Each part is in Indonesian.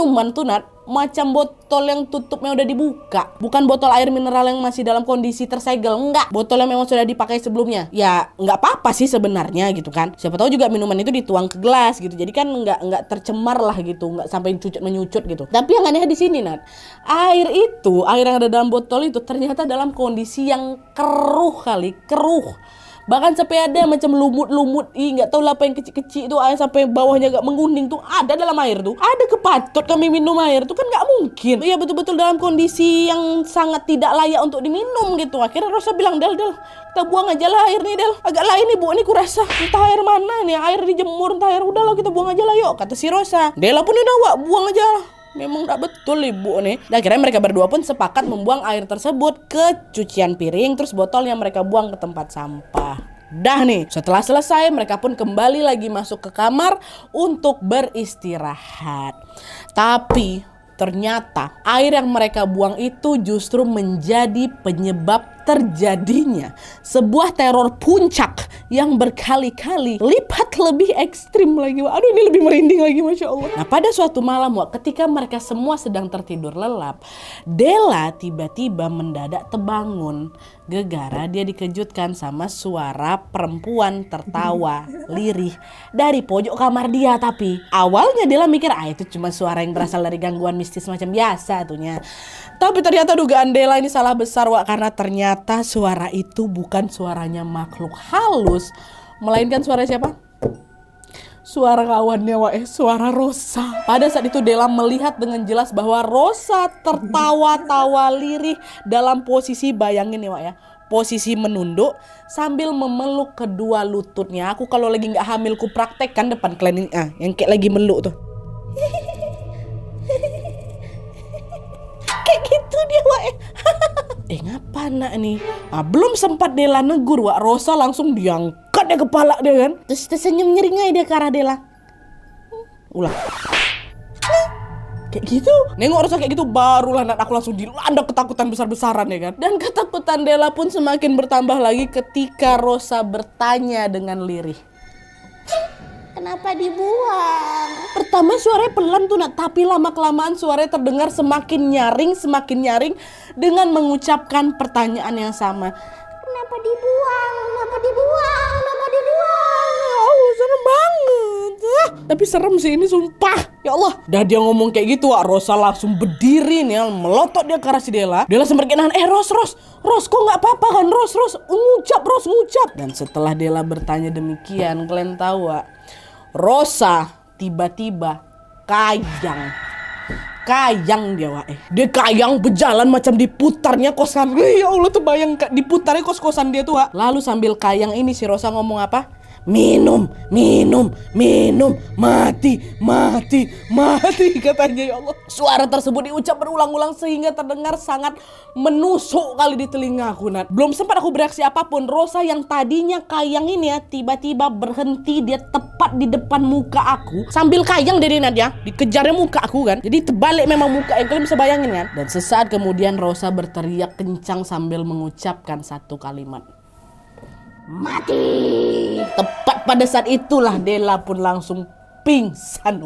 minuman tuh Nat, macam botol yang tutupnya udah dibuka. Bukan botol air mineral yang masih dalam kondisi tersegel, enggak. Botol yang memang sudah dipakai sebelumnya. Ya nggak apa-apa sih sebenarnya gitu kan. Siapa tahu juga minuman itu dituang ke gelas gitu. Jadi kan nggak tercemar lah gitu, nggak sampai menyucut gitu. Tapi yang aneh di sini Nat, air yang ada dalam botol itu ternyata dalam kondisi yang keruh. Bahkan sampai ada macam lumut-lumut, nggak tahu lah apa yang kecil-kecil itu, air sampai bawahnya agak menguning tuh ada dalam air tuh. Ada kepatot kami minum air tuh, kan nggak mungkin. Iya betul-betul dalam kondisi yang sangat tidak layak untuk diminum gitu. Akhirnya Rosa bilang, Del, kita buang aja lah air nih Del. Agak lain nih Bu, ini kurasa entah air mana nih, air dijemur entah air udahlah kita buang aja lah yuk, kata si Rosa. Dela pun udah buang aja lah. Memang tak betul ibu nih. Dan akhirnya mereka berdua pun sepakat membuang air tersebut ke cucian piring. Terus botol yang mereka buang ke tempat sampah. Dah nih, setelah selesai mereka pun kembali lagi masuk ke kamar untuk beristirahat. Tapi ternyata air yang mereka buang itu justru menjadi penyebab terjadinya sebuah teror puncak yang berkali-kali lipat lebih ekstrim lagi. Aduh, ini lebih merinding lagi, Masya Allah. Nah, pada suatu malam ketika mereka semua sedang tertidur lelap, Della tiba-tiba mendadak terbangun gegara. Dia dikejutkan sama suara perempuan tertawa lirih dari pojok kamar dia. Tapi awalnya Della mikir itu cuma suara yang berasal dari gangguan mistis macam biasa tuhnya. Tapi ternyata dugaan Della ini salah besar karena ternyata suara itu bukan suaranya makhluk halus, melainkan suara siapa? Suara kawannya suara Rosa. Pada saat itu Della melihat dengan jelas bahwa Rosa tertawa-tawa lirih dalam posisi, bayangin nih posisi menunduk sambil memeluk kedua lututnya. Aku kalau lagi nggak hamil ku praktekkan depan kalian yang kayak lagi meluk tuh. Kayak gitu dia ngapa nak nih? Belum sempat Della negur Rosa langsung diangkat dia kepala dia kan. Terus tersenyum nyeringai dia ke arah Della. Ulah. Kayak gitu. Nengok Rosa kayak gitu, barulah aku langsung dilanda ketakutan besar-besaran ya kan. Dan ketakutan Della pun semakin bertambah lagi ketika Rosa bertanya dengan lirih, kenapa dibuang? Pertama suaranya pelan tuh tapi lama-kelamaan suaranya terdengar semakin nyaring dengan mengucapkan pertanyaan yang sama. Kenapa dibuang? Oh, serem banget. Tapi serem sih ini sumpah. Ya Allah. Dah dia ngomong kayak gitu Rosa langsung berdiri nih, melotot dia ke arah si Della. Della sempat kenahan, Ros, kok nggak apa-apa kan? Ros, ngucap. Dan setelah Della bertanya demikian, kalian tahu Rosa tiba-tiba kayang dia dia kayang berjalan macam diputarnya kosan. Ya Allah, tuh bayang diputarnya kos-kosan dia tuh Lalu sambil kayang ini si Rosa ngomong apa? Minum, mati katanya. Ya Allah, suara tersebut diucap berulang-ulang sehingga terdengar sangat menusuk kali di telingaku Nat. Belum sempat aku bereaksi apapun, Rosa yang tadinya kayang ini tiba-tiba berhenti. Dia tepat di depan muka aku sambil kayang dari Nat dikejarnya muka aku kan. Jadi terbalik memang muka yang kalian bisa bayangin kan. Dan sesaat kemudian Rosa berteriak kencang sambil mengucapkan satu kalimat, mati. Tepat pada saat itulah Della pun langsung pingsan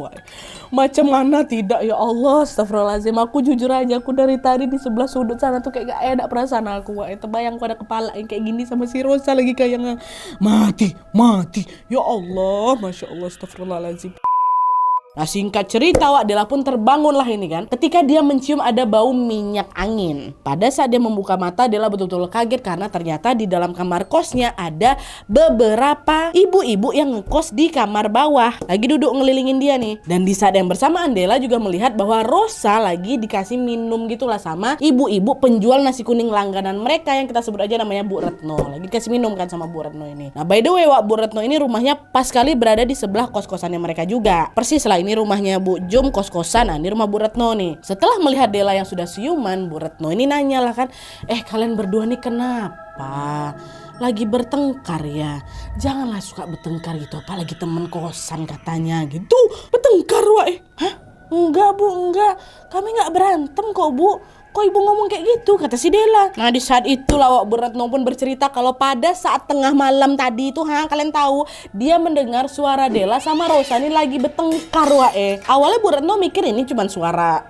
Macam mana tidak, ya Allah, astagfirullahaladzim. Aku jujur aja, aku dari tadi di sebelah sudut sana tuh kayak gak enak perasaan aku Terbayang aku ada kepala yang kayak gini sama si Rosa lagi kayak mati. Ya Allah, Masya Allah, astagfirullahaladzim. Nah, singkat cerita Della pun terbangun lah ini kan ketika dia mencium ada bau minyak angin. Pada saat dia membuka mata, Della betul-betul kaget karena ternyata di dalam kamar kosnya ada beberapa ibu-ibu yang ngekos di kamar bawah lagi duduk ngelilingin dia nih. Dan di saat yang bersamaan Della juga melihat bahwa Rosa lagi dikasih minum gitulah sama ibu-ibu penjual nasi kuning langganan mereka yang kita sebut aja namanya Bu Retno. Lagi dikasih minum kan sama Bu Retno ini. Nah, by the way Bu Retno ini rumahnya pas sekali berada di sebelah kos-kosannya mereka juga. Persis lah, ini rumahnya Bu Jum, kos-kosan. Ini rumah Bu Retno nih. Setelah melihat Della yang sudah siuman, Bu Retno ini nanya lah kan, kalian berdua nih kenapa? Lagi bertengkar ya? Janganlah suka bertengkar gitu, apalagi temen kosan katanya gitu. Bertengkar Hah? Enggak Bu, enggak. Kami enggak berantem kok Bu. kok ibu ngomong kayak gitu, kata si Dela. Nah di saat itu Wak Bu Retno pun bercerita kalau pada saat tengah malam tadi itu, kalian tahu, dia mendengar suara Dela sama Rosa ini lagi bertengkar, Wak. Awalnya Bu Retno mikir ini cuma suara